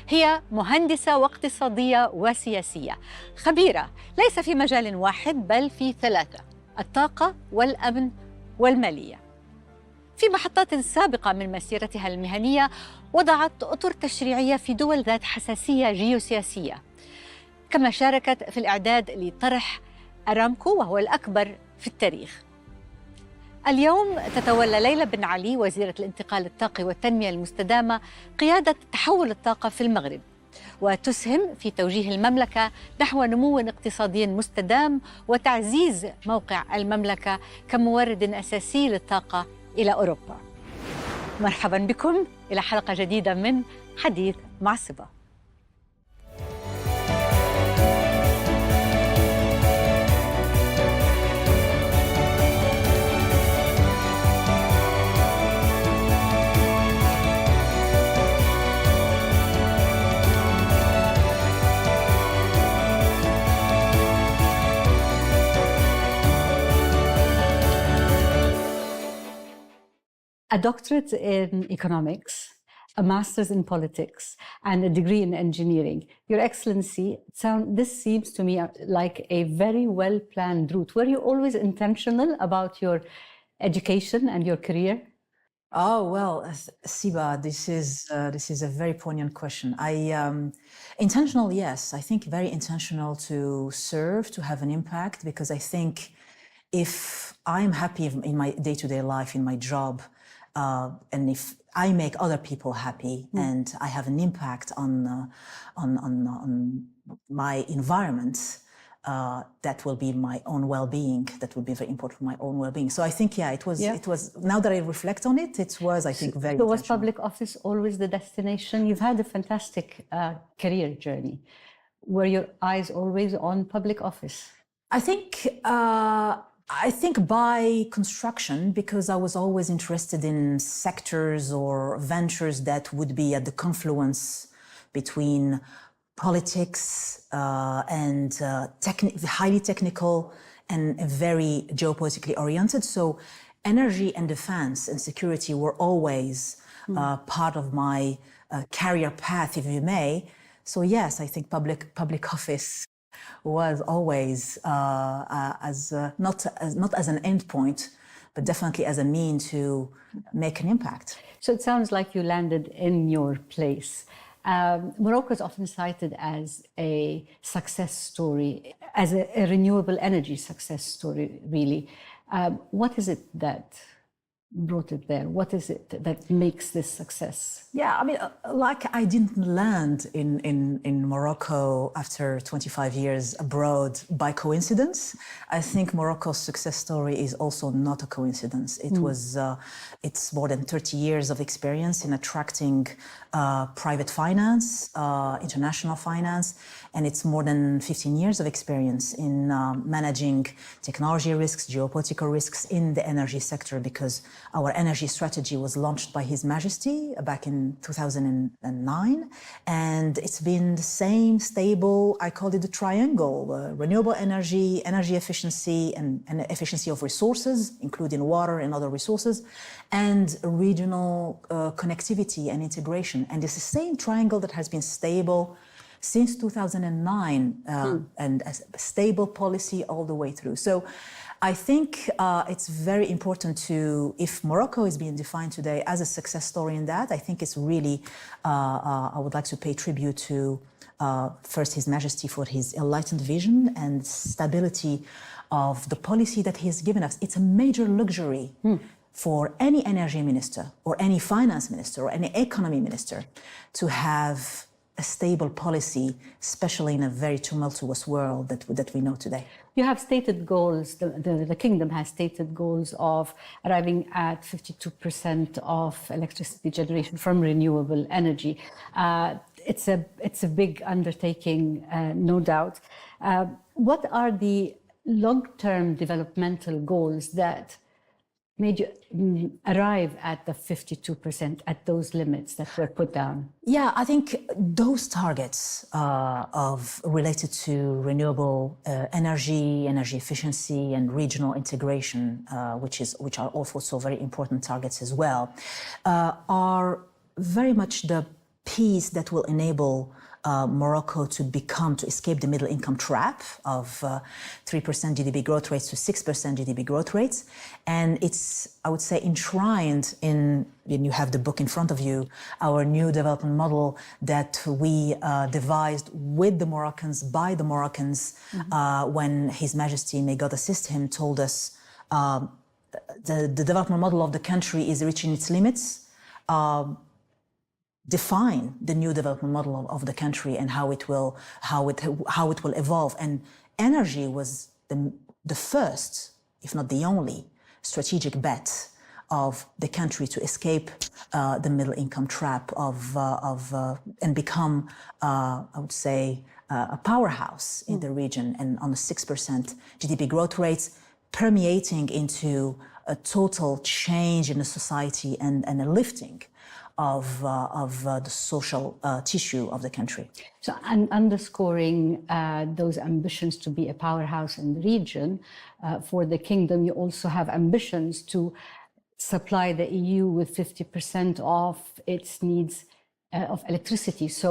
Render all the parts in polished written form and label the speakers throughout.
Speaker 1: هي مهندسة واقتصادية وسياسية، خبيرة ليس في مجال واحد بل في ثلاثة: الطاقة والأمن والمالية. في محطات سابقة من مسيرتها المهنية وضعت أطر تشريعية في دول ذات حساسية جيوسياسية، كما شاركت في الإعداد لطرح أرامكو وهو الأكبر في التاريخ. اليوم تتولى ليلى بنعلي وزيرة الانتقال الطاقي والتنمية المستدامة قيادة تحول الطاقة في المغرب، وتسهم في توجيه المملكة نحو نمو اقتصادي مستدام وتعزيز موقع المملكة كمورد أساسي للطاقة إلى أوروبا. مرحبا بكم إلى حلقة جديدة من حديث مع صبا. A doctorate in economics, a master's in politics, and a degree in engineering. Your Excellency, this seems to me like a very well-planned route. Were you always intentional about your education and your career?
Speaker 2: Oh, well, Siba, this is a very poignant question. Intentional, yes. I think very intentional to serve, to have an impact, because I think if I'm happy in my day-to-day life, in my job, and if I make other people happy and I have an impact on my environment, that will be my own well-being. That will be very important for my own well-being. So I think, it was. Now that I reflect on it, it was, I think, very.
Speaker 1: So was public office always the destination? You've had a fantastic career journey. Were your eyes always on public office?
Speaker 2: I think by construction, because I was always interested in sectors or ventures that would be at the confluence between politics and highly technical and very geopolitically oriented. So energy and defense and security were always part of my career path, if you may. So yes, I think public office was always not as an end point, but definitely as a mean to make an impact.
Speaker 1: So it sounds like you landed in your place. Morocco is often cited as a success story, as a renewable energy success story, really. What is it that brought it there? What is it that makes this success?
Speaker 2: Yeah, I mean, like I didn't land in Morocco after 25 years abroad by coincidence. I think Morocco's success story is also not a coincidence. It's more than 30 years of experience in attracting private finance, international finance, and it's more than 15 years of experience in managing technology risks, geopolitical risks in the energy sector, because our energy strategy was launched by His Majesty back in 2009, and it's been the same stable, I call it the triangle: renewable energy, energy efficiency, and efficiency of resources, including water and other resources, and regional connectivity and integration. And it's the same triangle that has been stable since 2009 and a stable policy all the way through. So I think it's very important to, if Morocco is being defined today as a success story in that, I think it's really, I would like to pay tribute to first His Majesty for his enlightened vision and stability of the policy that he has given us. It's a major luxury for any energy minister or any finance minister or any economy minister to have a stable policy, especially in a very tumultuous world that we know today.
Speaker 1: You have stated goals, the kingdom has stated goals of arriving at 52% of electricity generation from renewable energy. It's a big undertaking, no doubt. What are the long-term developmental goals that made you arrive at the 52%, at those limits that were put down?
Speaker 2: Yeah, I think those targets related to renewable energy, energy efficiency, and regional integration, which are also very important targets as well, are very much the peace that will enable Morocco to escape the middle income trap of 3% GDP growth rates to 6% GDP growth rates. And it's, I would say, enshrined in, and you have the book in front of you, our new development model that we devised with the Moroccans, by the Moroccans, when His Majesty, may God assist him, told us the development model of the country is reaching its limits. Define the new development model of the country and how it will evolve. And energy was the first, if not the only, strategic bet of the country to escape the middle income trap and become, I would say, a powerhouse in the region, and on a 6% GDP growth rates, permeating into a total change in the society and a lifting of the social tissue of the country.
Speaker 3: So, and underscoring those ambitions to be a powerhouse in the region, for the kingdom, you also have ambitions to supply the EU with 50% of its needs of electricity. So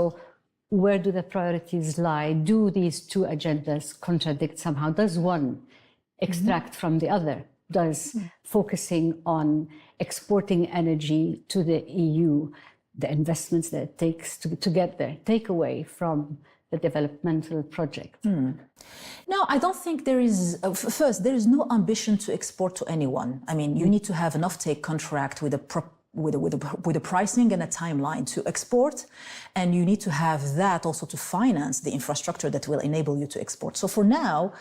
Speaker 3: where do the priorities lie? Do these two agendas contradict somehow? Does one extract from the other? Does focusing on exporting energy to the EU, the investments that it takes to get there, take away from the developmental project?
Speaker 2: No, I don't think there is. First, there is no ambition to export to anyone. I mean, you need to have an offtake contract with a pricing and a timeline to export, and you need to have that also to finance the infrastructure that will enable you to export. So for now,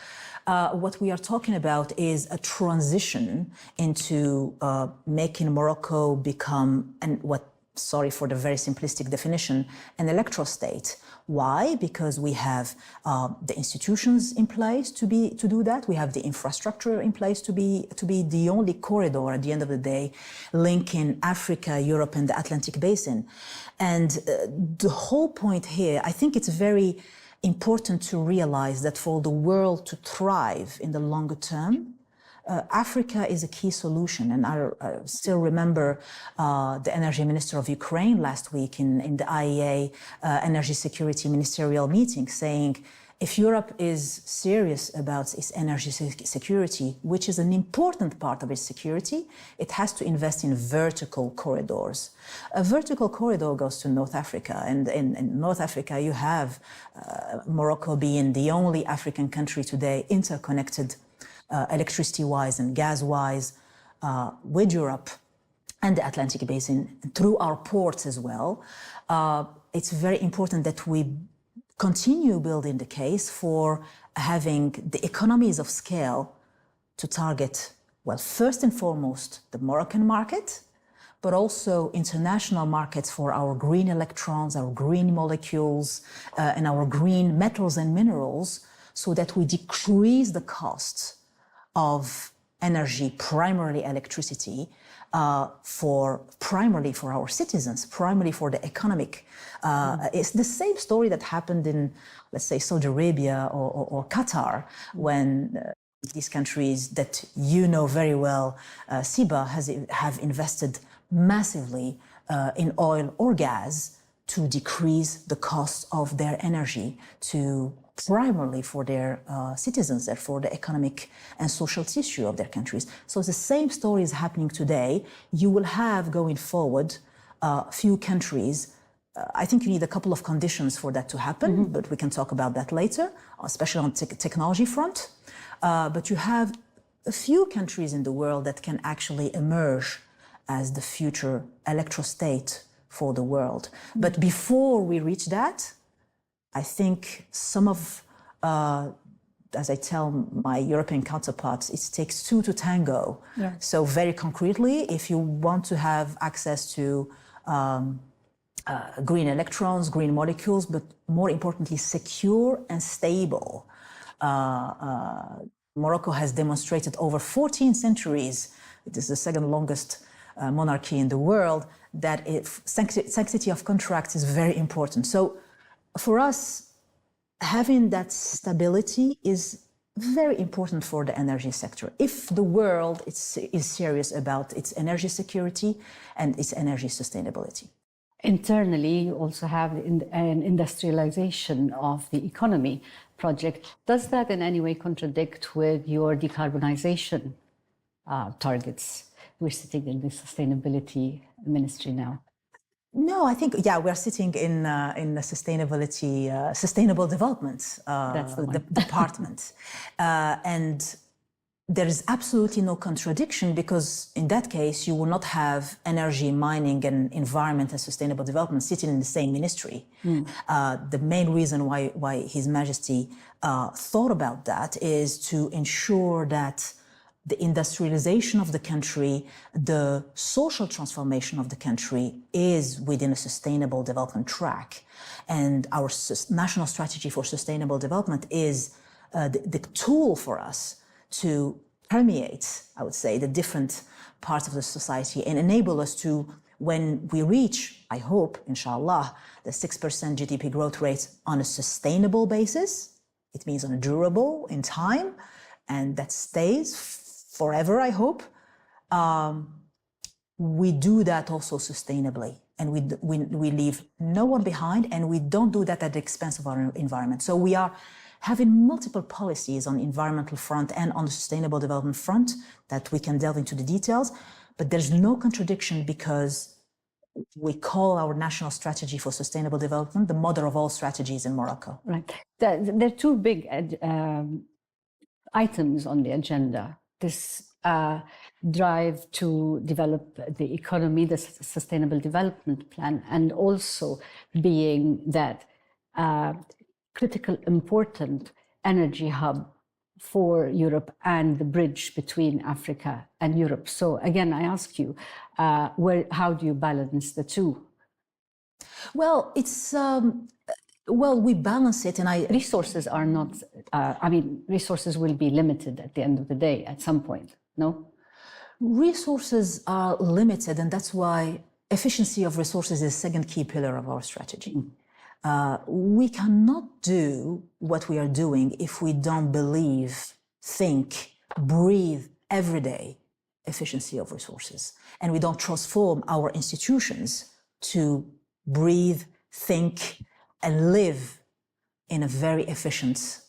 Speaker 2: what we are talking about is a transition into making Morocco become, sorry for the very simplistic definition, an electrostate. Why? Because we have the institutions in place to do that. We have the infrastructure in place to be the only corridor at the end of the day linking Africa, Europe, and the Atlantic Basin. And the whole point here, I think it's very important to realize that for the world to thrive in the longer term, Africa is a key solution. And I still remember the energy minister of Ukraine last week in the IEA energy security ministerial meeting saying, if Europe is serious about its energy security, which is an important part of its security, it has to invest in vertical corridors. A vertical corridor goes to North Africa, and in North Africa you have Morocco being the only African country today interconnected electricity-wise and gas-wise with Europe and the Atlantic Basin through our ports as well. It's very important that we continue building the case for having the economies of scale to target, well, first and foremost, the Moroccan market, but also international markets for our green electrons, our green molecules, and our green metals and minerals, so that we decrease the costs of energy, primarily electricity, primarily for our citizens, primarily for the economic. It's the same story that happened in, let's say, Saudi Arabia or Qatar, when these countries that you know very well, SIBA, have invested massively in oil or gas to decrease the cost of their energy primarily for their citizens and for the economic and social tissue of their countries. So the same story is happening today. You will have, going forward, few countries. I think you need a couple of conditions for that to happen, but we can talk about that later, especially on the technology front. But you have a few countries in the world that can actually emerge as the future electrostate for the world. But before we reach that, I think some of, as I tell my European counterparts, it takes two to tango. Yeah. So very concretely, if you want to have access to green electrons, green molecules, but more importantly, secure and stable. Morocco has demonstrated over 14 centuries, it is the second longest monarchy in the world, that sanctity of contracts is very important. So for us, having that stability is very important for the energy sector. If the world is serious about its energy security and its energy sustainability.
Speaker 3: Internally, you also have an industrialization of the economy project. Does that in any way contradict with your decarbonization targets? We're sitting in the sustainability ministry now.
Speaker 2: No, I think, we're sitting in the sustainable development
Speaker 3: That's the one.
Speaker 2: department. And there is absolutely no contradiction, because in that case, you will not have energy, mining, and environment and sustainable development sitting in the same ministry. The main reason why His Majesty thought about that is to ensure that the industrialization of the country, the social transformation of the country is within a sustainable development track. And our national strategy for sustainable development is the tool for us to permeate, I would say, the different parts of the society and enable us to, when we reach, I hope, inshallah, the 6% GDP growth rate on a sustainable basis, it means on a durable, in time, and that stays forever, I hope, we do that also sustainably. And we leave no one behind, and we don't do that at the expense of our environment. So we are having multiple policies on the environmental front and on the sustainable development front that we can delve into the details, but there's no contradiction, because we call our national strategy for sustainable development the mother of all strategies in Morocco.
Speaker 3: Right. There are two big items on the agenda. This drive to develop the economy, the Sustainable Development Plan, and also being that critical, important energy hub for Europe and the bridge between Africa and Europe. So again, I ask you, how do you balance the two?
Speaker 2: Well, it's we balance it, and
Speaker 3: resources are not. Resources will be limited at the end of the day at some point. No,
Speaker 2: resources are limited, and that's why efficiency of resources is the second key pillar of our strategy. We cannot do what we are doing if we don't believe, think, breathe every day efficiency of resources, and we don't transform our institutions to breathe, think, and live in a very efficient,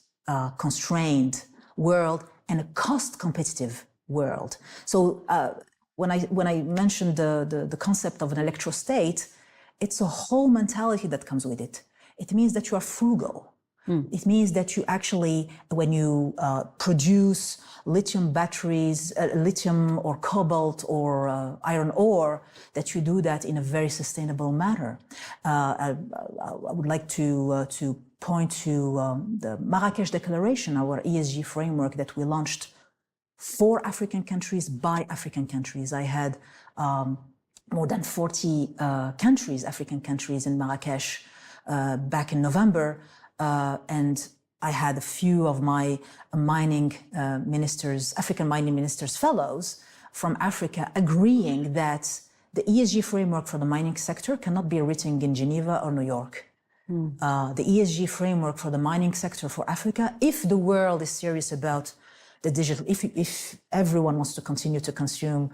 Speaker 2: constrained world and a cost-competitive world. So when I mentioned the concept of an electrostate, it's a whole mentality that comes with it. It means that you are frugal. It means that you actually, when you produce lithium batteries, lithium or cobalt or iron ore, that you do that in a very sustainable manner. I would like to point to the Marrakesh Declaration, our ESG framework that we launched for African countries by African countries. I had more than 40 African countries in Marrakesh back in November. And I had a few of my mining ministers, African mining ministers fellows from Africa, agreeing that the ESG framework for the mining sector cannot be written in Geneva or New York. The ESG framework for the mining sector for Africa, if the world is serious about the digital, if everyone wants to continue to consume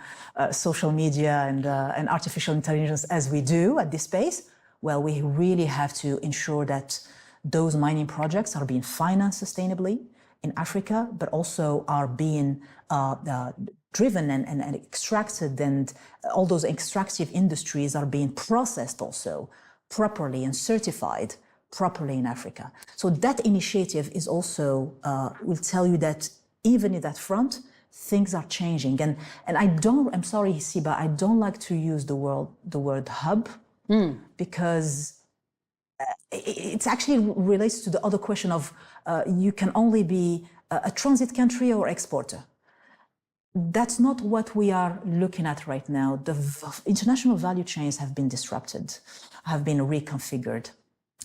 Speaker 2: social media and artificial intelligence as we do at this pace, well, we really have to ensure that those mining projects are being financed sustainably in Africa, but also are being driven and extracted, and all those extractive industries are being processed also properly and certified properly in Africa. So that initiative is also, will tell you that even in that front, things are changing. And I'm sorry, Siba, I don't like to use the word hub, because it actually relates to the other question of you can only be a transit country or exporter. That's not what we are looking at right now. The international value chains have been disrupted, have been reconfigured,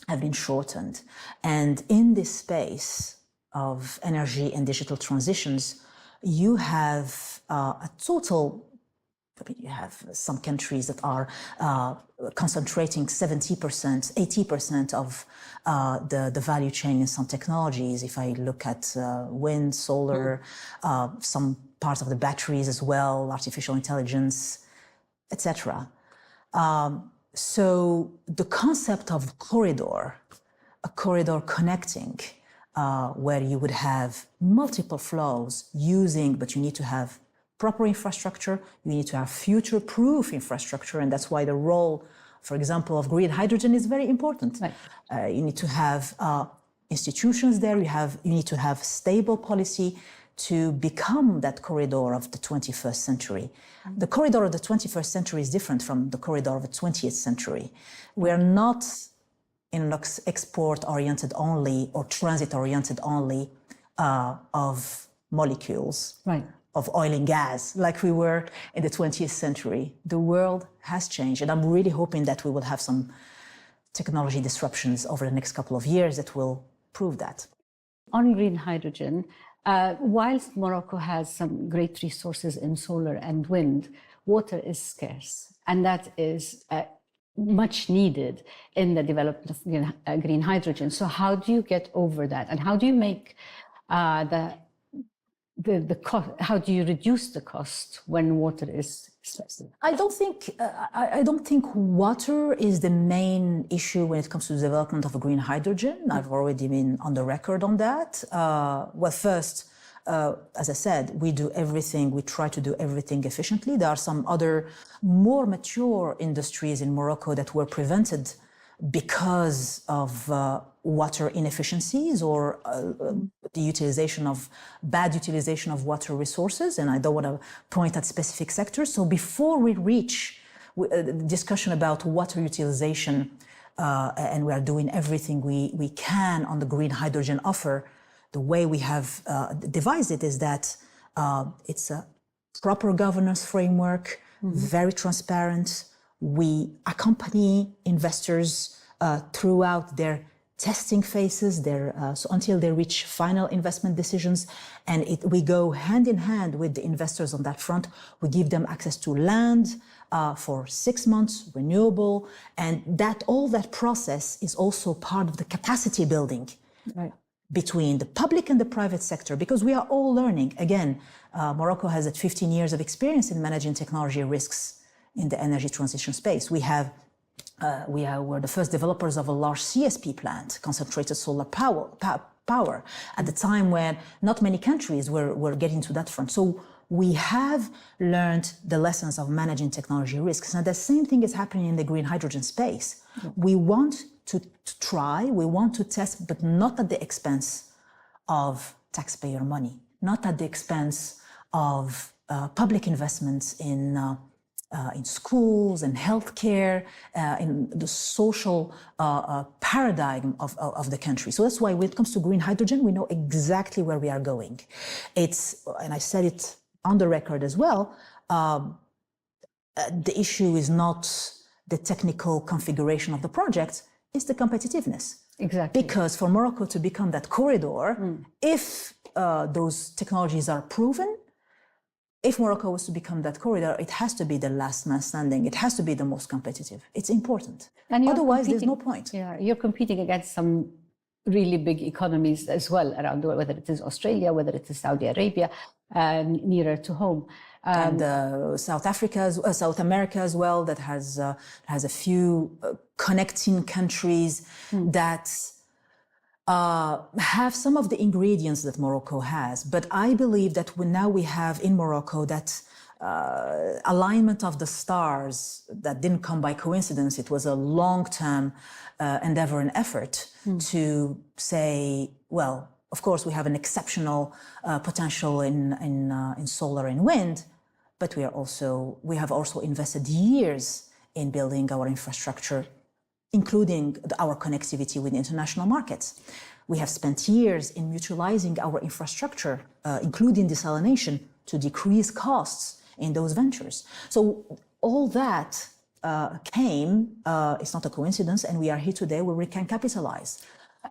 Speaker 2: have been shortened. And in this space of energy and digital transitions, you have a total, you have some countries that are concentrating 70%, 80% of the value chain in some technologies. If I look at wind, solar, some parts of the batteries as well, artificial intelligence, etc. So the concept of a corridor connecting, where you would have multiple flows but you need to have proper infrastructure, you need to have future-proof infrastructure, and that's why the role, for example, of green hydrogen is very important. Right. You need to have institutions there, you need to have stable policy to become that corridor of the 21st century. The corridor of the 21st century is different from the corridor of the 20th century. We are not in an export-oriented only or transit-oriented only of molecules, right, of oil and gas, like we were in the 20th century. The world has changed, and I'm really hoping that we will have some technology disruptions over the next couple of years that will prove that.
Speaker 3: On green hydrogen, whilst Morocco has some great resources in solar and wind, water is scarce, and that is much needed in the development of green hydrogen. So how do you get over that, and how do you make the cost? How do you reduce the cost when water is expensive?
Speaker 2: I don't think water is the main issue when it comes to the development of green hydrogen. I've already been on the record on that. Well, first, as I said, we try to do everything efficiently. There are some other more mature industries in Morocco that were prevented because of water inefficiencies or bad utilization of water resources, and I don't want to point at specific sectors. So before we reach discussion about water utilization, and we are doing everything we can on the green hydrogen offer, the way we have devised it is that it's a proper governance framework, very transparent. We accompany investors throughout their testing phases, so until they reach final investment decisions, and we go hand in hand with the investors on that front. We give them access to land for 6 months, renewable, and all that process is also part of the capacity building, right, between the public and the private sector, because we are all learning. Again, Morocco has had 15 years of experience in managing technology risks in the energy transition space. We're the first developers of a large CSP plant, concentrated solar power, at the time when not many countries were getting to that front. So we have learned the lessons of managing technology risks. Now, the same thing is happening in the green hydrogen space. We want to try, we want to test, but not at the expense of taxpayer money, not at the expense of public investments in schools and healthcare, in the social paradigm of the country. So that's why when it comes to green hydrogen, we know exactly where we are going. And I said it on the record as well, the issue is not the technical configuration of the project, it's the competitiveness.
Speaker 3: Exactly.
Speaker 2: Because for Morocco to become that corridor, if those technologies are proven, if Morocco was to become that corridor, it has to be the last man standing. It has to be the most competitive. It's important. Otherwise, there's no point.
Speaker 3: Yeah, you're competing against some really big economies as well around the world, whether it is Australia, whether it is Saudi Arabia, nearer to home.
Speaker 2: And South America as well, that has a few connecting countries that have some of the ingredients that Morocco has. But I believe that now we have in Morocco that alignment of the stars that didn't come by coincidence. It was a long-term endeavor and effort to say, well, of course, we have an exceptional potential in solar and wind, but we have also invested years in building our infrastructure, including our connectivity with international markets. We have spent years in mutualizing our infrastructure, including desalination, to decrease costs in those ventures. So all that it's not a coincidence, and we are here today where we can capitalize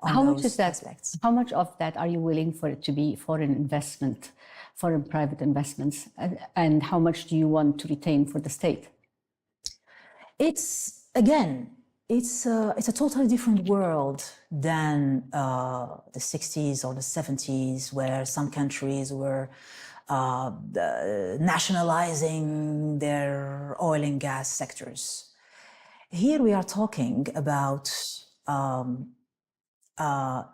Speaker 2: on
Speaker 3: How
Speaker 2: those
Speaker 3: much is that?
Speaker 2: aspects.
Speaker 3: How much of that are you willing for it to be foreign investment, foreign private investments, and how much do you want to retain for the state?
Speaker 2: It's a totally different world than the 60s or the 70s, where some countries were nationalizing their oil and gas sectors. Here we are talking about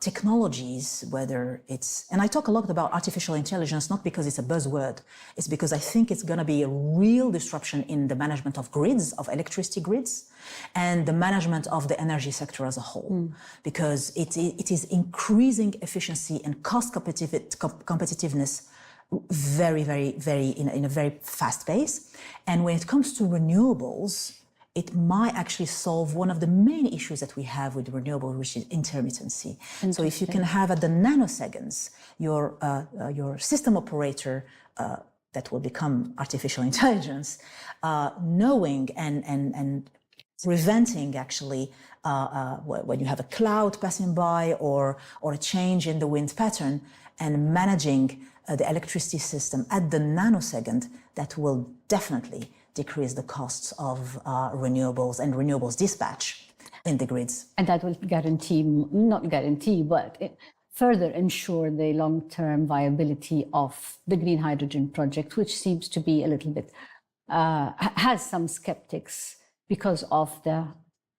Speaker 2: technologies, whether it's, and I talk a lot about artificial intelligence, not because it's a buzzword, it's because I think it's going to be a real disruption in the management of grids, of electricity grids, and the management of the energy sector as a whole, because it is increasing efficiency and cost competitiveness very in a very fast pace. And when it comes to renewables, it might actually solve one of the main issues that we have with renewables, which is intermittency. So if you can have at the nanoseconds your system operator that will become artificial intelligence, knowing and preventing actually when you have a cloud passing by or a change in the wind pattern, and managing the electricity system at the nanosecond, that will definitely decrease the costs of renewables and renewables dispatch in the grids.
Speaker 3: And that will not guarantee, but further ensure the long-term viability of the green hydrogen project, which seems to be a little bit, has some skeptics because of the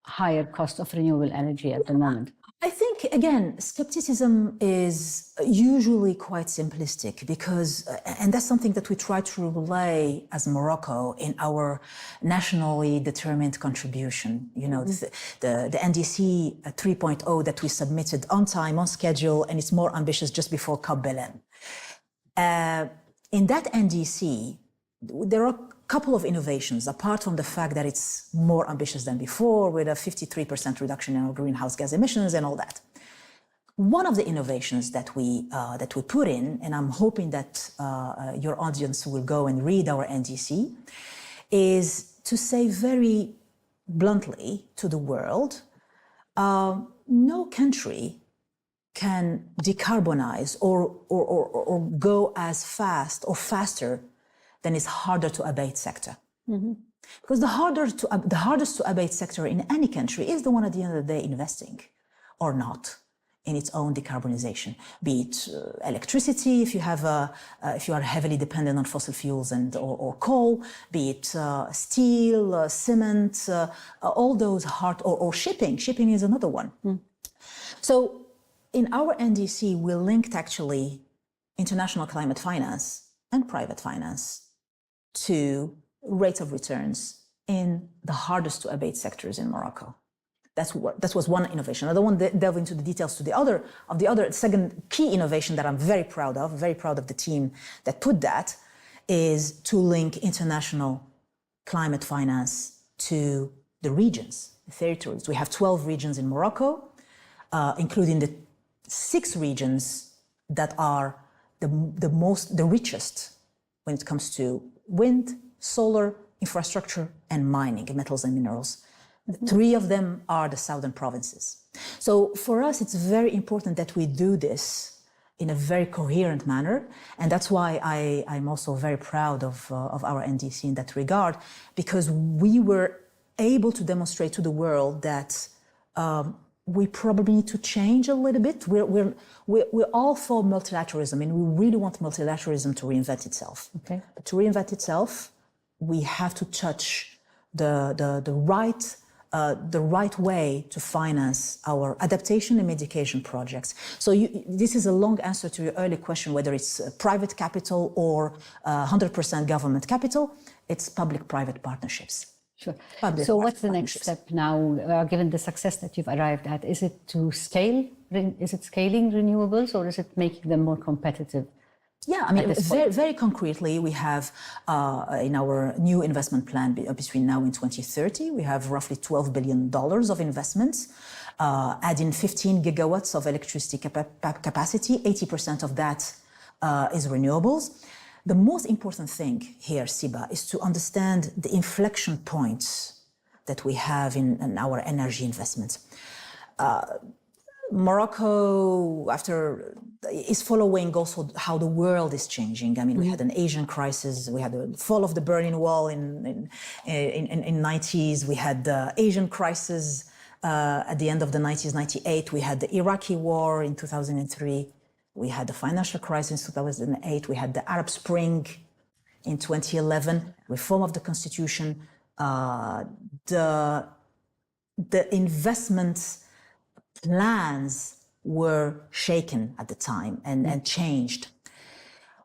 Speaker 3: higher cost of renewable energy at the moment.
Speaker 2: I think, again, skepticism is usually quite simplistic because, and that's something that we try to relay as Morocco in our nationally determined contribution. You know, the NDC 3.0 that we submitted on time, on schedule, and it's more ambitious just before COP Belen. In that NDC, there are a couple of innovations, apart from the fact that it's more ambitious than before, with a 53% reduction in our greenhouse gas emissions and all that. One of the innovations that we put in, and I'm hoping that your audience will go and read our NDC, is to say very bluntly to the world, no country can decarbonize or go as fast or faster than its harder to abate sector. Because the hardest to abate sector in any country is the one at the end of the day investing or not in its own decarbonization, be it electricity, if you are heavily dependent on fossil fuels or coal, be it steel, cement, all those hard, or shipping. Shipping is another one. So in our NDC, we linked actually international climate finance and private finance to rates of returns in the hardest to abate sectors in Morocco. That was one innovation. I don't want to delve into the details to the other second key innovation that I'm very proud of the team that put that, is to link international climate finance to the regions, the territories. We have 12 regions in Morocco, including the 6 regions that are the richest when it comes to wind, solar, infrastructure, and mining, metals and minerals. 3 of them are the southern provinces. So for us, it's very important that we do this in a very coherent manner. And that's why I'm also very proud of our NDC in that regard, because we were able to demonstrate to the world that we probably need to change a little bit. We're all for multilateralism, and we really want multilateralism to reinvent itself.
Speaker 3: Okay.
Speaker 2: But to reinvent itself, we have to touch the right way to finance our adaptation and mitigation projects. So this is a long answer to your early question, whether it's private capital or 100% government capital. It's public-private partnerships.
Speaker 3: Sure. So what's the next step now, given the success that you've arrived at? Is it to scale? Is it scaling renewables, or is it making them more competitive?
Speaker 2: Yeah, I mean, very concretely, we have in our new investment plan between now and 2030, we have roughly $12 billion of investments, adding 15 gigawatts of electricity capacity. 80% of that is renewables. The most important thing here, Siba, is to understand the inflection points that we have in our energy investments. Morocco, is following also how the world is changing. I mean, we had an Asian crisis, we had the fall of the Berlin Wall in 90s, we had the Asian crisis at the end of the 90s, 98, we had the Iraqi war in 2003, we had the financial crisis in 2008, we had the Arab Spring in 2011, reform of the constitution, the the investment plans were shaken at the time and changed.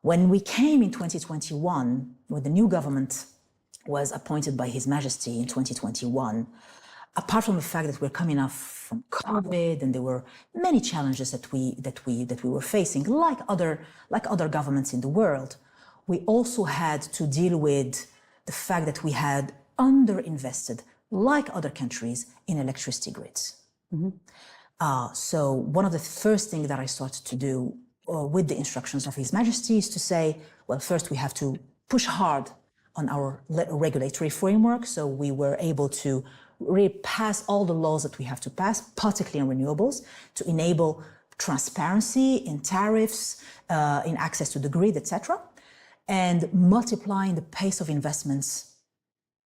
Speaker 2: When we came in 2021, when the new government was appointed by His Majesty in 2021, apart from the fact that we're coming off from COVID and there were many challenges that we were facing, like other governments in the world, we also had to deal with the fact that we had underinvested, like other countries, in electricity grids. So one of the first things that I started to do with the instructions of His Majesty is to say, well, first we have to push hard on our regulatory framework. So we were able to really pass all the laws that we have to pass, particularly on renewables, to enable transparency in tariffs, in access to the grid, etc., and multiplying the pace of investments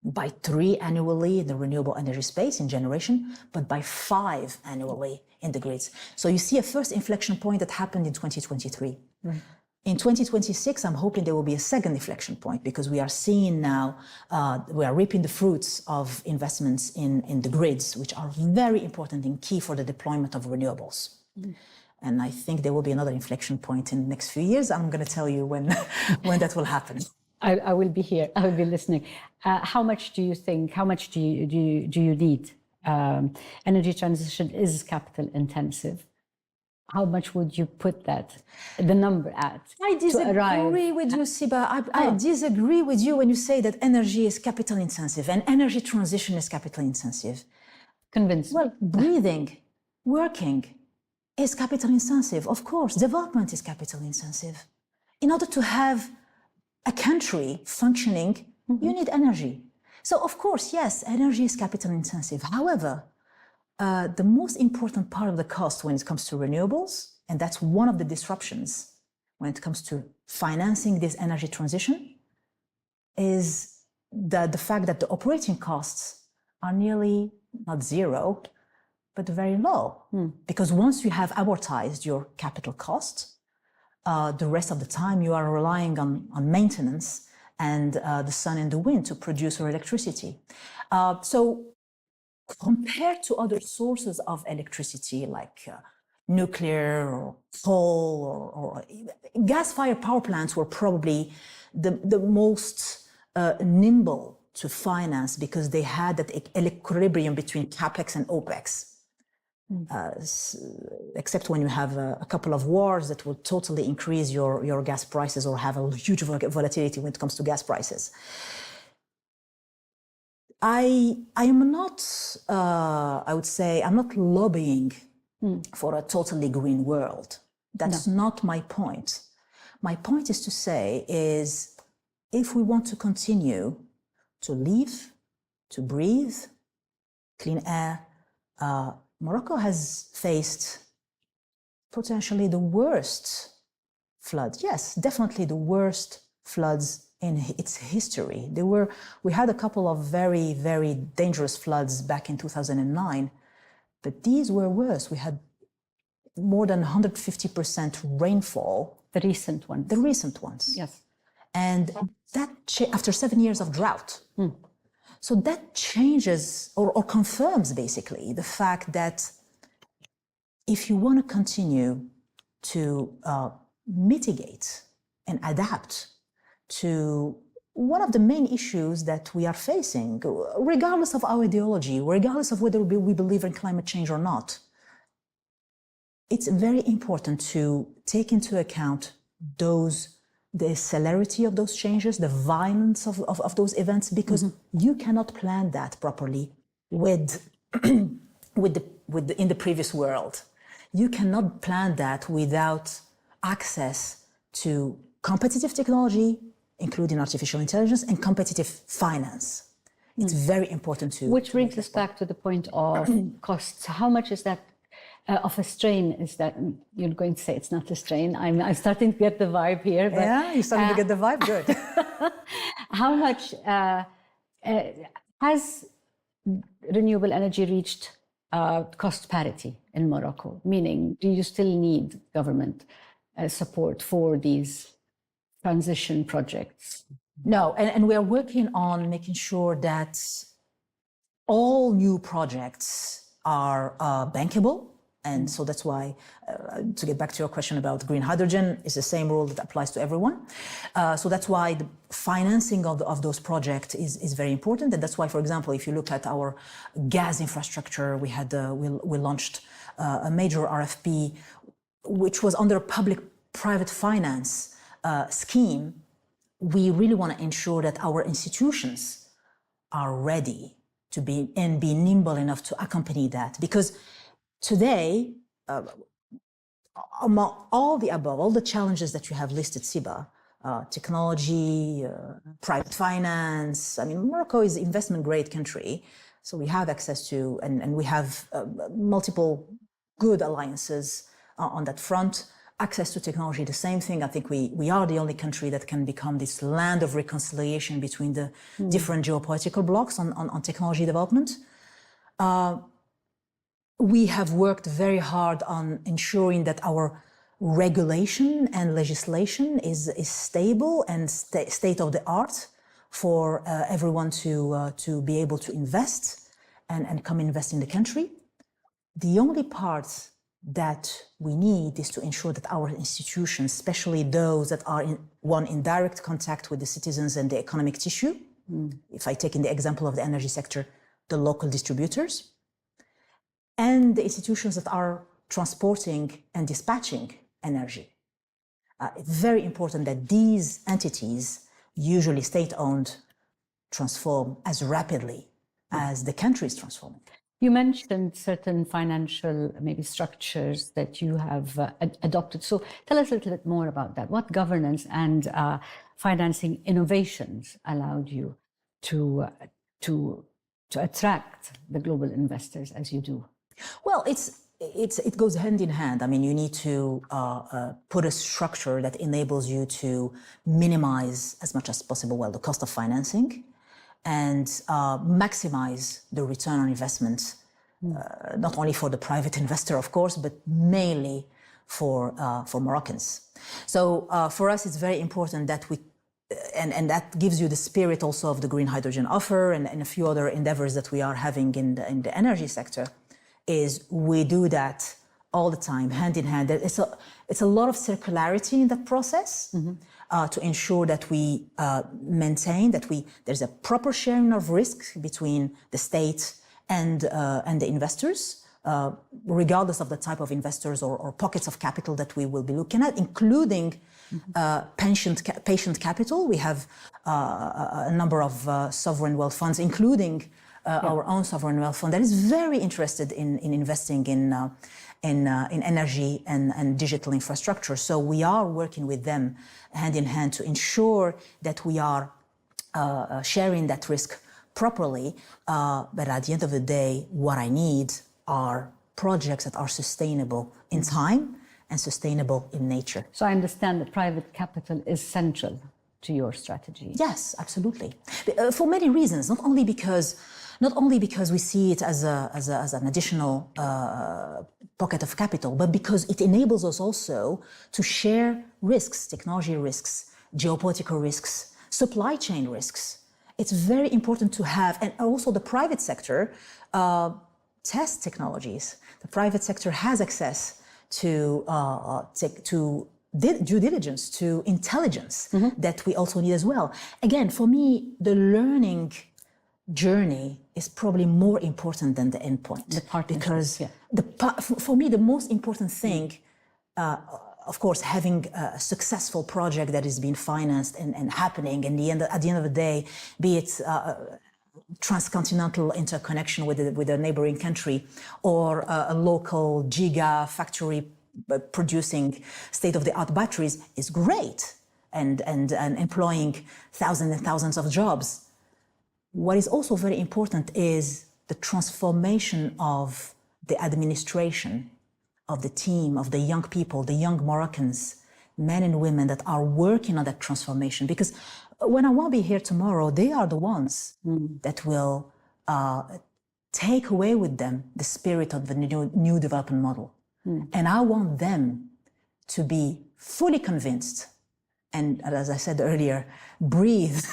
Speaker 2: by 3 annually in the renewable energy space in generation, but by 5 annually in the grids. So you see a first inflection point that happened in 2023. Right. In 2026, I'm hoping there will be a second inflection point, because we are seeing now, we are reaping the fruits of investments in the grids, which are very important and key for the deployment of renewables. And I think there will be another inflection point in the next few years. I'm going to tell you when that will happen.
Speaker 3: I will be here. I will be listening. How much do you think? How much do you need? Energy transition is capital intensive. How much would you put the number at?
Speaker 2: I disagree with you, Siba. I disagree with you when you say that energy is capital intensive and energy transition is capital intensive.
Speaker 3: Convince me.
Speaker 2: Well, breathing, working is capital intensive. Of course, development is capital intensive. In order to have a country functioning, you need energy. So of course, yes, energy is capital intensive. However, the most important part of the cost when it comes to renewables, and that's one of the disruptions when it comes to financing this energy transition, is the fact that the operating costs are nearly not zero, but very low. Because once you have amortized your capital cost, the rest of the time you are relying on maintenance and the sun and the wind to produce your electricity. So compared to other sources of electricity like nuclear or coal or gas-fired power plants were probably the most nimble to finance, because they had that equilibrium between capex and opex. Except when you have a couple of wars that will totally increase your gas prices or have a huge volatility when it comes to gas prices. I am not, I would say, I'm not lobbying for a totally green world. That's not my point. My point is to say is, if we want to continue to live, to breathe, clean air, Morocco has faced potentially the worst flood. Yes, definitely the worst floods in its history. We had a couple of very, very dangerous floods back in 2009, but these were worse. We had more than 150% rainfall.
Speaker 3: The recent ones.
Speaker 2: The recent ones.
Speaker 3: Yes.
Speaker 2: And that after 7 years of drought. So that changes or confirms basically the fact that if you want to continue to mitigate and adapt to one of the main issues that we are facing, regardless of our ideology, regardless of whether we believe in climate change or not, it's very important to take into account the celerity of those changes, the violence of those events, because you cannot plan that properly in the previous world. You cannot plan that without access to competitive technology, including artificial intelligence, and competitive finance. It's very important to...
Speaker 3: Which brings us back to the point of costs. How much is that of a strain is that? You're going to say it's not a strain. I'm starting to get the vibe here. But,
Speaker 2: yeah, you're starting to get the vibe? Good.
Speaker 3: How much has renewable energy reached cost parity in Morocco? Meaning, do you still need government support for these transition projects?
Speaker 2: No, and we are working on making sure that all new projects are bankable. And so that's why, to get back to your question about green hydrogen, is the same rule that applies to everyone. So that's why the financing of those projects is very important. And that's why, for example, if you look at our gas infrastructure, we launched a major RFP, which was under a public-private finance scheme. We really want to ensure that our institutions are ready to be nimble enough to accompany that. Because today, among all the challenges that you have listed, Siba, technology, private finance, I mean, Morocco is an investment-grade country, so we have access to, and we have multiple good alliances on that front. Access to technology, the same thing. I think we are the only country that can become this land of reconciliation between the different geopolitical blocks on technology development. We have worked very hard on ensuring that our regulation and legislation is stable and state of the art for everyone to be able to invest and come invest in the country. The only part that we need is to ensure that our institutions, especially those that are in direct contact with the citizens and the economic tissue, if I take in the example of the energy sector, the local distributors, and the institutions that are transporting and dispatching energy. It's very important that these entities, usually state-owned, transform as rapidly as the country is transforming.
Speaker 3: You mentioned certain financial maybe structures that you have adopted. So tell us a little bit more about that. What governance and financing innovations allowed you to attract the global investors as you do?
Speaker 2: Well, it goes hand in hand. I mean, you need to put a structure that enables you to minimize as much as possible, the cost of financing, and maximize the return on investment, not only for the private investor, of course, but mainly for Moroccans. So for us, it's very important that we, and that gives you the spirit also of the green hydrogen offer and a few other endeavors that we are having in the energy sector, is we do that all the time, hand in hand. It's a lot of circularity in that process to ensure that we maintain that there's a proper sharing of risk between the state and the investors, regardless of the type of investors or pockets of capital that we will be looking at, including patient capital. We have a number of sovereign wealth funds, including our own sovereign wealth fund that is very interested in investing in energy and digital infrastructure. So we are working with them hand in hand to ensure that we are sharing that risk properly. But at the end of the day, what I need are projects that are sustainable in time and sustainable in nature.
Speaker 3: So I understand that private capital is central to your strategy.
Speaker 2: Yes, absolutely. For many reasons, not only because we see it as an additional pocket of capital, but because it enables us also to share risks, technology risks, geopolitical risks, supply chain risks. It's very important to have, and also the private sector test technologies. The private sector has access to due diligence, to intelligence that we also need as well. Again, for me, the learning journey is probably more important than the endpoint. Because for me, the most important thing, of course, having a successful project that is being financed and happening, and at the end of the day, be it transcontinental interconnection with a neighboring country, or a local giga factory producing state-of-the-art batteries, is great and employing thousands and thousands of jobs. What is also very important is the transformation of the administration, of the team, of the young people, the young Moroccans, men and women that are working on that transformation. Because when I won't be here tomorrow, they are the ones that will take away with them the spirit of the new development model. And I want them to be fully convinced, and as I said earlier, breathe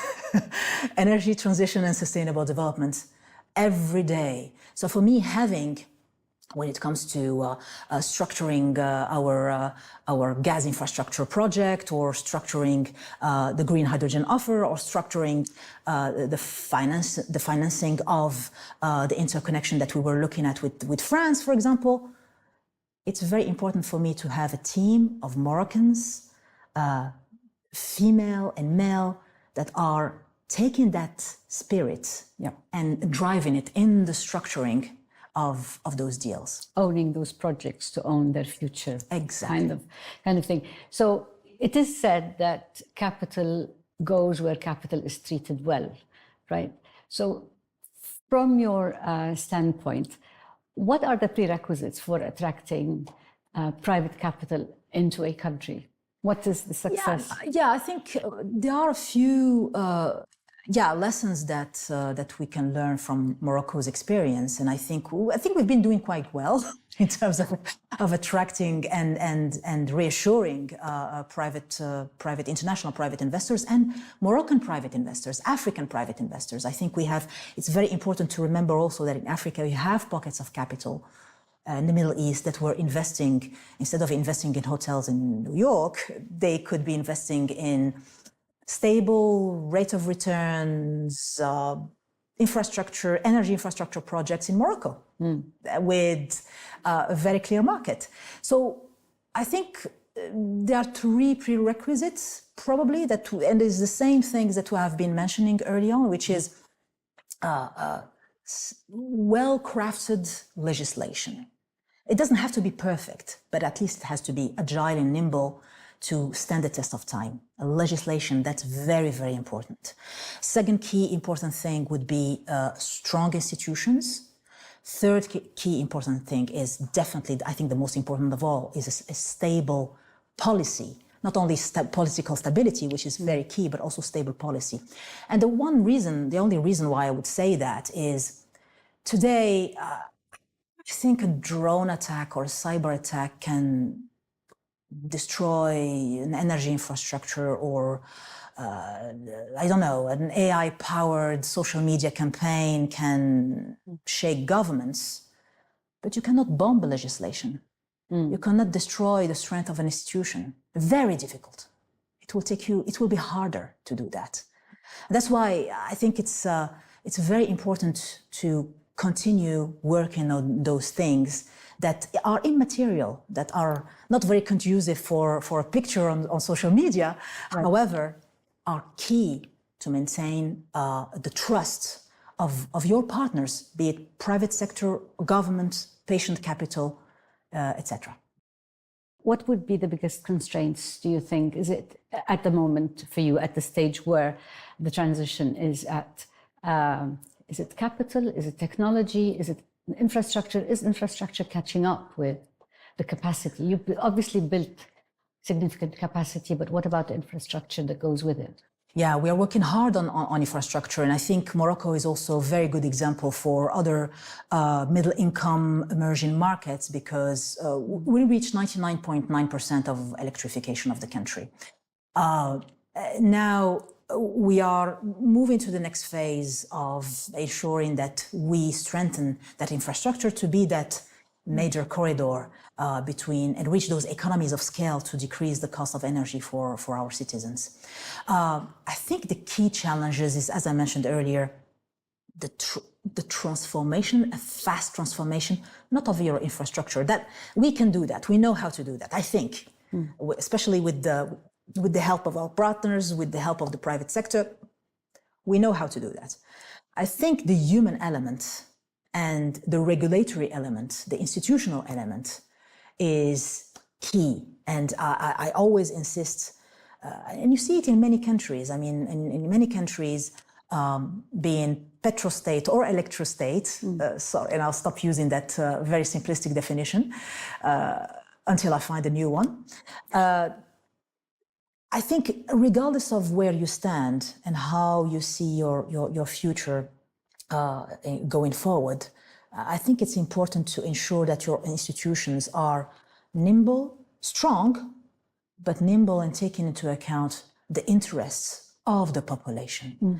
Speaker 2: energy transition and sustainable development every day. So for me, when it comes to structuring our gas infrastructure project, or structuring the green hydrogen offer, or structuring the financing of the interconnection that we were looking at with France, for example, it's very important for me to have a team of Moroccans, female and male, that are taking that spirit and driving it in the structuring of those deals.
Speaker 3: Owning those projects to own their future.
Speaker 2: Exactly.
Speaker 3: Kind of thing. So it is said that capital goes where capital is treated well, right? So from your standpoint, what are the prerequisites for attracting private capital into a country? What is the success?
Speaker 2: I think there are a few lessons that we can learn from Morocco's experience, and I think we've been doing quite well in terms of attracting and reassuring private international private investors and Moroccan private investors, African private investors. I think it's very important to remember also that in Africa we have pockets of capital in the Middle East that were investing, instead of investing in hotels in New York, they could be investing in stable rate of returns, energy infrastructure projects in Morocco with a very clear market. So I think there are three prerequisites probably and it's the same things that we have been mentioning early on, which is well-crafted legislation. It doesn't have to be perfect, but at least it has to be agile and nimble to stand the test of time. A legislation, that's very, very important. Second key important thing would be strong institutions. Third key important thing is definitely, I think the most important of all, is a stable policy. Not only political stability, which is very key, but also stable policy. And the only reason why I would say that is today, I think a drone attack or a cyber attack can destroy an energy infrastructure, or an AI-powered social media campaign can shake governments, but you cannot bomb legislation. You cannot destroy the strength of an institution. Very difficult. It will be harder to do that. That's why I think it's very important to continue working on those things that are immaterial, that are not very conducive for a picture on social media, right. However, are key to maintain the trust of your partners, be it private sector, government, patient capital, etc.
Speaker 3: What would be the biggest constraints, do you think? Is it at the moment for you, at the stage where the transition is at? Is it capital? Is it technology? Is it infrastructure? Is infrastructure catching up with the capacity? You've obviously built significant capacity, but what about the infrastructure that goes with it?
Speaker 2: Yeah, we are working hard on infrastructure, and I think Morocco is also a very good example for other middle-income emerging markets, because we reached 99.9% of electrification of the country. Now we are moving to the next phase of ensuring that we strengthen that infrastructure to be that major corridor between and reach those economies of scale to decrease the cost of energy for our citizens. I think the key challenges is, as I mentioned earlier, the transformation, a fast transformation, not of your infrastructure. That we can do that. We know how to do that, I think, especially with the help of our partners, with the help of the private sector. We know how to do that. I think the human element and the regulatory element, the institutional element, is key. And I always insist, and you see it in many countries. I mean, in many countries, being petrostate or electrostate, and I'll stop using that very simplistic definition until I find a new one. I think regardless of where you stand and how you see your future going forward, I think it's important to ensure that your institutions are nimble, strong, but nimble and taking into account the interests of the population.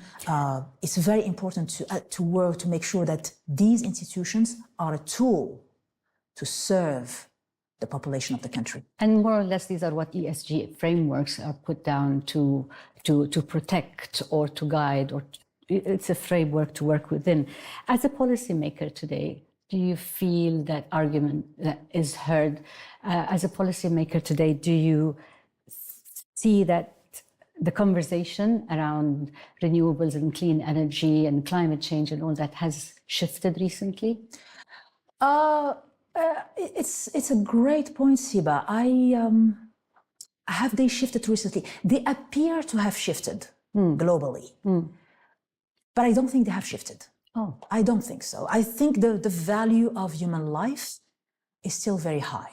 Speaker 2: It's very important to work to make sure that these institutions are a tool to serve the population of the country.
Speaker 3: And more or less, these are what ESG frameworks are put down to protect or to guide, or it's a framework to work within. As a policymaker today, do you feel that argument that is heard? As a policymaker today, do you see that the conversation around renewables and clean energy and climate change and all that has shifted recently?
Speaker 2: It's a great point, Siba. Have they shifted recently? They appear to have shifted globally, but I don't think they have shifted.
Speaker 3: Oh,
Speaker 2: I don't think so. I think the value of human life is still very high.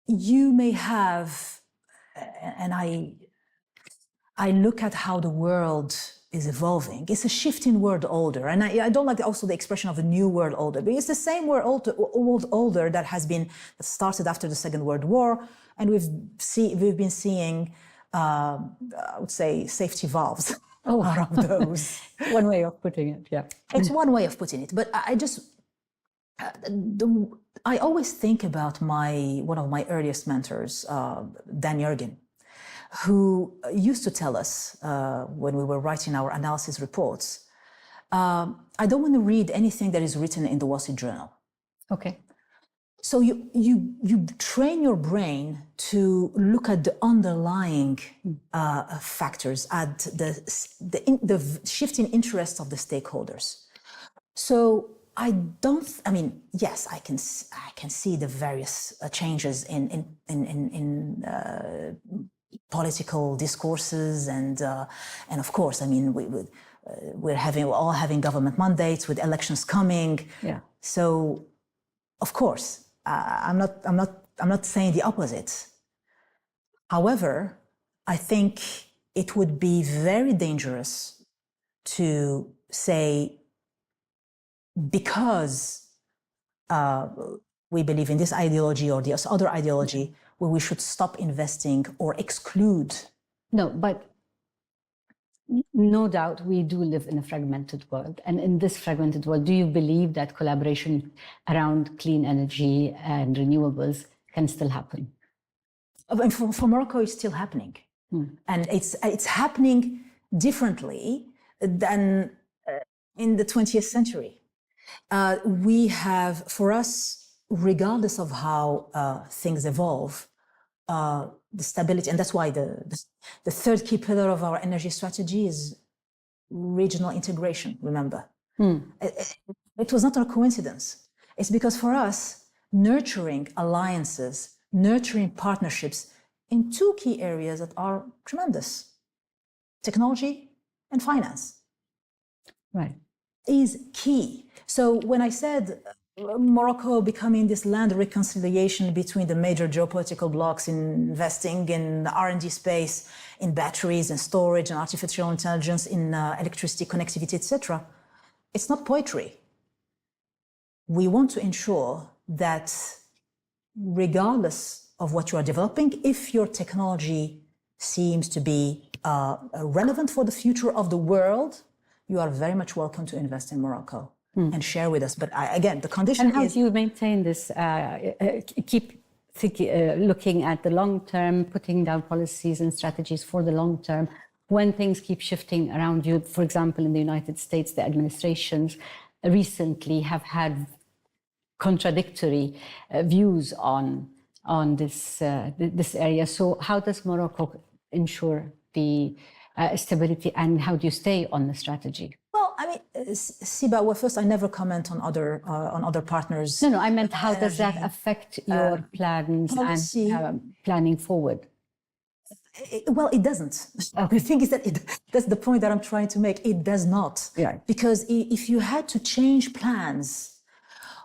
Speaker 2: You may have, and I look at how the world is evolving. It's a shifting world order, and I don't like also the expression of a new world order, but it's the same world order that started after the Second World War, and we've been seeing, I would say, safety valves. Out of those.
Speaker 3: One way of putting it, yeah.
Speaker 2: It's one way of putting it, but I always think about one of my earliest mentors, Dan Yergin, who used to tell us when we were writing our analysis reports, I don't want to read anything that is written in the Wall Street Journal.
Speaker 3: Okay.
Speaker 2: So you train your brain to look at the underlying factors, at the shifting interests of the stakeholders. So yes, I can see the various changes in political discourses, and of course, we're all having government mandates with elections coming.
Speaker 3: Yeah.
Speaker 2: So, of course. I'm not saying the opposite. However, I think it would be very dangerous to say, because we believe in this ideology or this other ideology, where we should stop investing or exclude.
Speaker 3: No, but no doubt we do live in a fragmented world. And in this fragmented world, do you believe that collaboration around clean energy and renewables can still happen?
Speaker 2: For Morocco, it's still happening. And it's happening differently than in the 20th century. We have, for us, regardless of how things evolve, the stability, and that's why the third key pillar of our energy strategy is regional integration, remember. It was not a coincidence. It's because for us, nurturing alliances, nurturing partnerships in two key areas that are tremendous, technology and finance,
Speaker 3: right,
Speaker 2: is key. So when I said Morocco becoming this land reconciliation between the major geopolitical blocs, investing in the R&D space, in batteries and storage and artificial intelligence, in electricity, connectivity, etc. It's not poetry. We want to ensure that regardless of what you are developing, if your technology seems to be relevant for the future of the world, you are very much welcome to invest in Morocco. And share with us. But again, the condition is...
Speaker 3: And how do you maintain this, keep looking at the long term, putting down policies and strategies for the long term, when things keep shifting around you? For example, in the United States, the administrations recently have had contradictory views on this area. So how does Morocco ensure the stability, and how do you stay on the strategy?
Speaker 2: Well, Siba, first, I never comment on other partners.
Speaker 3: No, I meant how does that affect your plans and planning forward?
Speaker 2: It doesn't. The thing is that that's the point that I'm trying to make. It does not.
Speaker 3: Yeah.
Speaker 2: Because if you had to change plans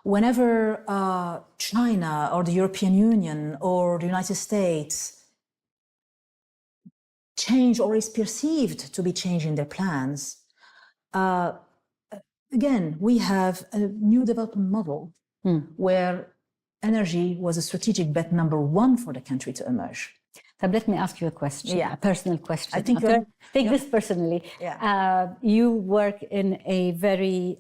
Speaker 2: whenever China or the European Union or the United States change or is perceived to be changing their plans, again, we have a new development model where energy was a strategic bet number one for the country to emerge.
Speaker 3: So let me ask you a question, a personal question.
Speaker 2: I think
Speaker 3: take this personally.
Speaker 2: Yeah.
Speaker 3: You work in a very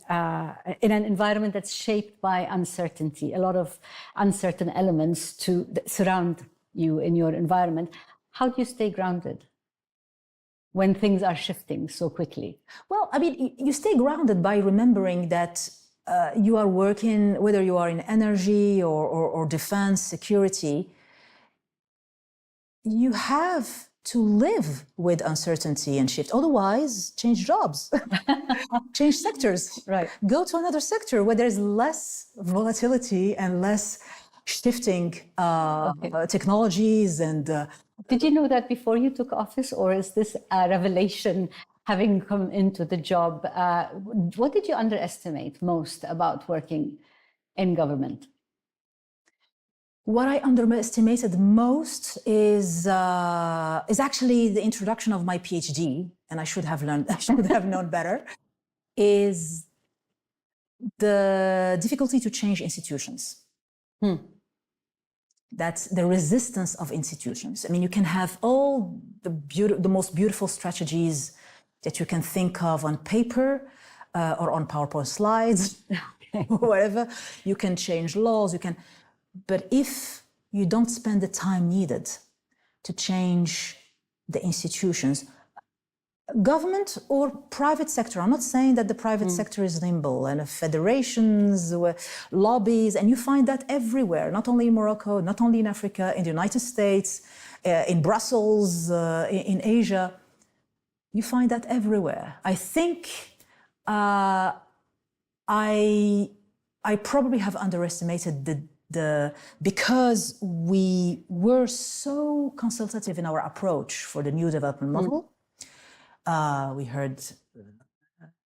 Speaker 3: in an environment that's shaped by uncertainty, a lot of uncertain elements to surround you in your environment. How do you stay grounded when things are shifting so quickly?
Speaker 2: Well, I mean, you stay grounded by remembering that you are working, whether you are in energy or defense, security, you have to live with uncertainty and shift. Otherwise, change jobs, change sectors.
Speaker 3: Right.
Speaker 2: Go to another sector where there's less volatility and less shifting technologies and...
Speaker 3: Did you know that before you took office, or is this a revelation having come into the job? What did you underestimate most about working in government?
Speaker 2: What I underestimated most is actually the introduction of my PhD, and I should have known better, is the difficulty to change institutions. That's the resistance of institutions. I mean, you can have all the most beautiful strategies that you can think of on paper or on PowerPoint slides, or whatever. You can change laws, but if you don't spend the time needed to change the institutions, government or private sector, I'm not saying that the private sector is nimble, and federations, lobbies, and you find that everywhere, not only in Morocco, not only in Africa, in the United States, in Brussels, in Asia, you find that everywhere. I think I probably have underestimated because we were so consultative in our approach for the new development model.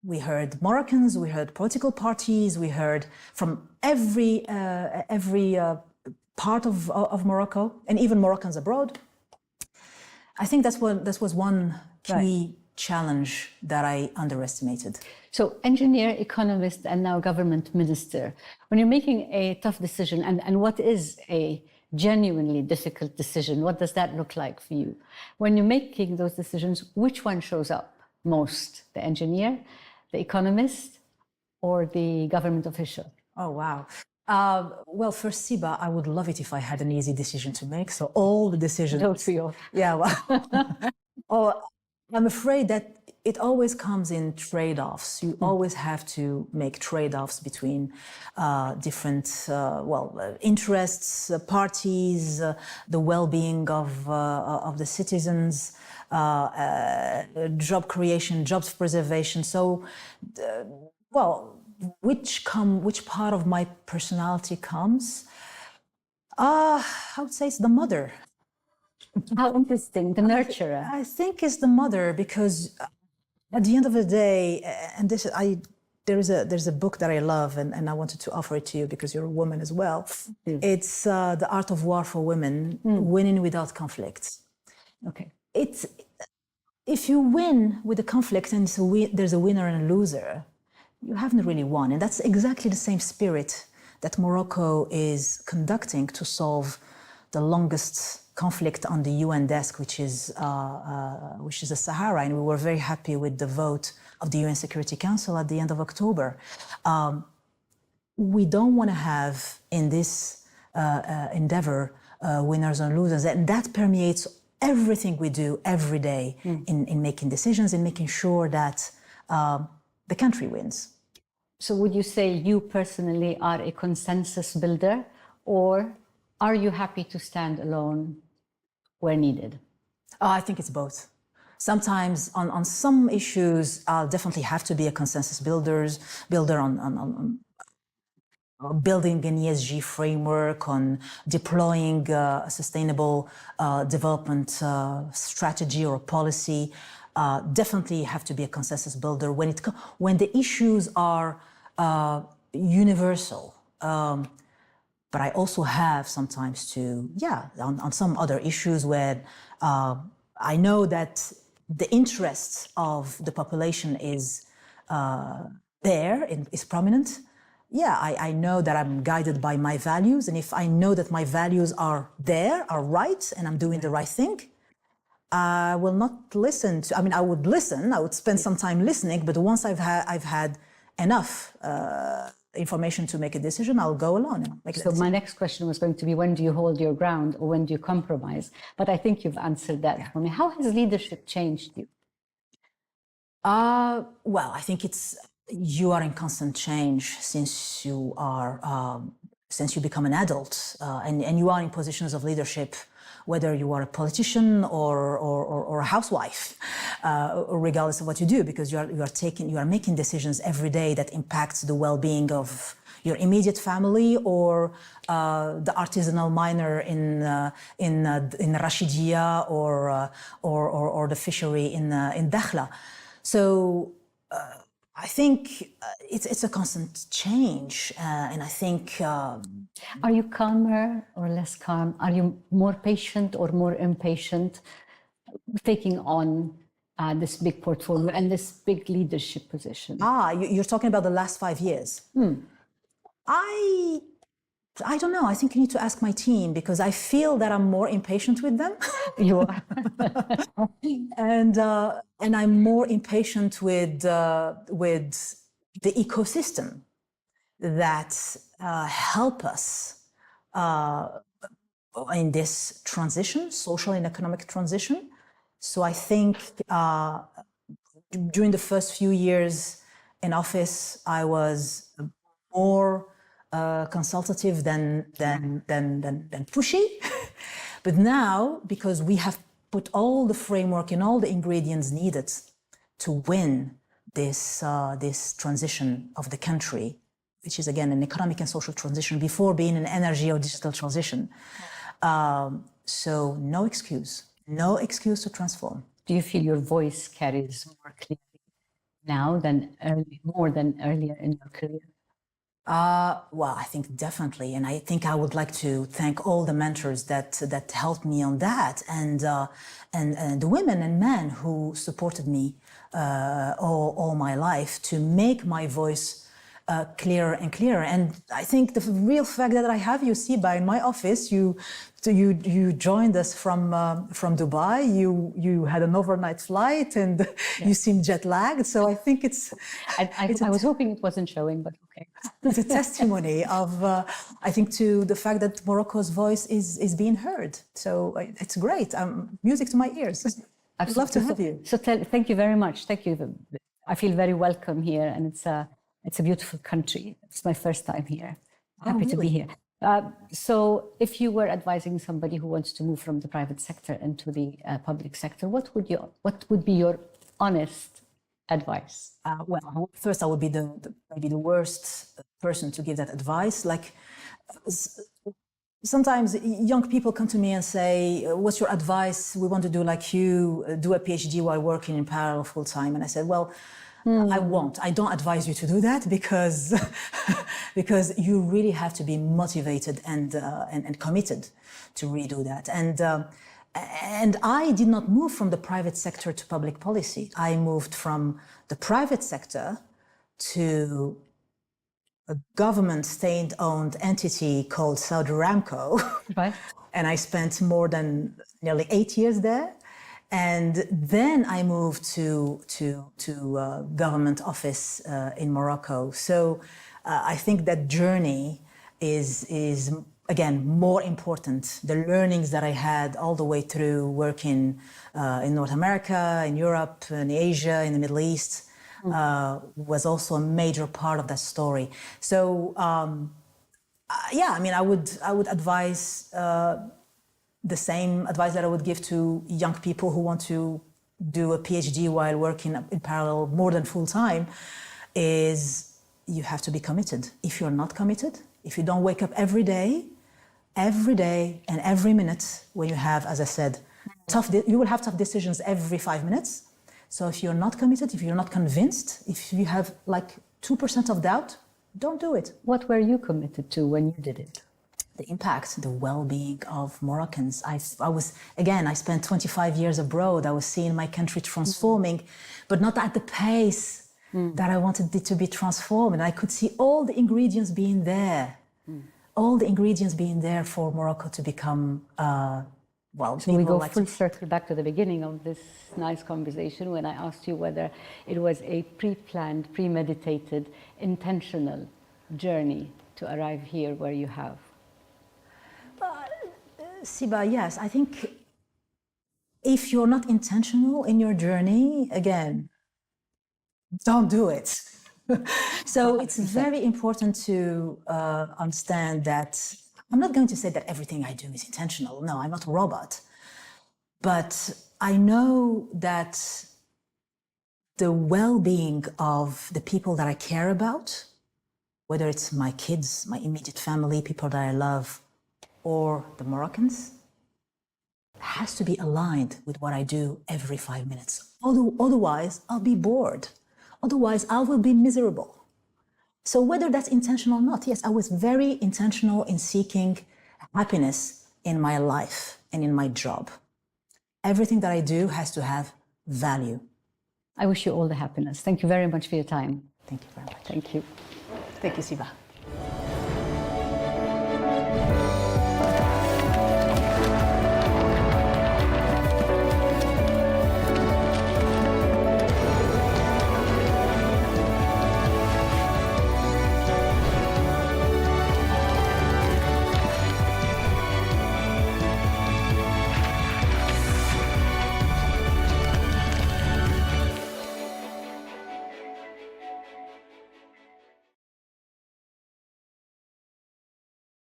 Speaker 2: We heard Moroccans, we heard political parties, we heard from every part of Morocco, and even Moroccans abroad. I think that was one key challenge that I underestimated.
Speaker 3: So engineer, economist, and now government minister, when you're making a tough decision, and what is a genuinely difficult decision, what does that look like for you? When you're making those decisions, which one shows up most? The engineer, the economist, or the government official?
Speaker 2: Oh, wow. Well, for Siba, I would love it if I had an easy decision to make. So all the decisions...
Speaker 3: Don't we all?
Speaker 2: Yeah, well... I'm afraid that it always comes in trade-offs. You always have to make trade-offs between different, interests, parties, the well-being of the citizens, job creation, jobs preservation. So, which part of my personality comes? I would say it's the mother.
Speaker 3: How interesting, the nurturer.
Speaker 2: I think it's the mother, because at the end of the day, and there's a book that I love, and I wanted to offer it to you because you're a woman as well. It's The Art of War for Women, Winning Without Conflict.
Speaker 3: Okay.
Speaker 2: If you win with the conflict and there's a winner and a loser, you haven't really won. And that's exactly the same spirit that Morocco is conducting to solve the longest conflict on the UN desk, which is the Sahara, and we were very happy with the vote of the UN Security Council at the end of October. We don't want to have in this endeavor winners and losers, and that permeates everything we do every day in making decisions, in making sure that the country wins.
Speaker 3: So would you say you personally are a consensus builder, or are you happy to stand alone where needed?
Speaker 2: I think it's both. Sometimes on some issues, I'll definitely have to be a consensus builder on building an ESG framework, on deploying a sustainable development strategy or policy. Definitely have to be a consensus builder when the issues are universal. But I also have sometimes to, on some other issues where I know that the interests of the population is prominent. yeah, I know that I'm guided by my values. And if I know that my values are right, and I'm doing the right thing, I will not listen to, I mean, I would listen, I would spend some time listening, but once I've had enough information to make a decision, I'll go alone and make a decision.
Speaker 3: So my next question was going to be, when do you hold your ground or when do you compromise? But I think you've answered that for me. How has leadership changed you?
Speaker 2: Well, I think you are in constant change since you become an adult, and you are in positions of leadership, whether you are a politician or a housewife, regardless of what you do, because you are making decisions every day that impacts the well-being of your immediate family or the artisanal miner in Rashidia or the fishery in Dakhla. So I think it's a constant change, and I think.
Speaker 3: Are you calmer or less calm? Are you more patient or more impatient, taking on this big portfolio and this big leadership position?
Speaker 2: You're talking about the last 5 years. I don't know. I think you need to ask my team, because I feel that I'm more impatient with them.
Speaker 3: You are.
Speaker 2: and I'm more impatient with the ecosystem that help us in this transition, social and economic transition. So I think during the first few years in office, I was more consultative than pushy. But now, because we have put all the framework and all the ingredients needed to win this transition of the country, which is again an economic and social transition before being an energy or digital transition. So no excuse to transform.
Speaker 3: Do you feel your voice carries more clearly now more than earlier in your career?
Speaker 2: Well, I think definitely, and I think I would like to thank all the mentors that helped me on that, and the women and men who supported me all my life to make my voice clearer and clearer. And I think the real fact that I have you, Siba, in my office, you joined us from Dubai. You had an overnight flight, and you seem jet lagged. So I think
Speaker 3: I was hoping it wasn't showing, but okay.
Speaker 2: It's a testimony of, I think, to the fact that Morocco's voice is being heard. So it's great. Music to my ears. I'd love to have you.
Speaker 3: So thank you very much. Thank you. I feel very welcome here, and it's a beautiful country. It's my first time here. Happy to be here. So if you were advising somebody who wants to move from the private sector into the public sector, what would be your honest advice?
Speaker 2: Well, first I would be maybe the worst person to give that advice. Like, sometimes young people come to me and say, what's your advice? We want to do like you, do a PhD while working in parallel full time. And I said, well, I won't. I don't advise you to do that, because you really have to be motivated and committed to redo that. And I did not move from the private sector to public policy. I moved from the private sector to a government state-owned entity called Saudi Aramco.
Speaker 3: Right.
Speaker 2: And I spent more than nearly 8 years there. And then I moved to government office in Morocco. So I think that journey is again more important. The learnings that I had all the way through working in North America, in Europe, in Asia, in the Middle East was also a major part of that story. So yeah, I mean, I would advise. The same advice that I would give to young people who want to do a PhD while working in parallel more than full time is you have to be committed. If you're not committed, if you don't wake up every day and every minute, when you have, as I said, you will have tough decisions every 5 minutes. So if you're not committed, if you're not convinced, if you have like 2% of doubt, don't do it.
Speaker 3: What were you committed to when you did it?
Speaker 2: The impact, the well-being of Moroccans. I spent 25 years abroad. I was seeing my country transforming, but not at the pace that I wanted it to be transformed. And I could see all the ingredients being there, all the ingredients being there for Morocco to become,
Speaker 3: So we go full circle back to the beginning of this nice conversation when I asked you whether it was a pre-planned, premeditated, intentional journey to arrive here where you have.
Speaker 2: Siba, yes, I think if you're not intentional in your journey, again, don't do it. So it's very important to understand that I'm not going to say that everything I do is intentional. No, I'm not a robot. But I know that the well-being of the people that I care about, whether it's my kids, my immediate family, people that I love, or the Moroccans, has to be aligned with what I do every 5 minutes. Otherwise, I'll be bored. Otherwise, I will be miserable. So whether that's intentional or not, yes, I was very intentional in seeking happiness in my life and in my job. Everything that I do has to have value.
Speaker 3: I wish you all the happiness. Thank you very much for your time.
Speaker 2: Thank you very much.
Speaker 3: Thank you.
Speaker 2: Thank you, Siba.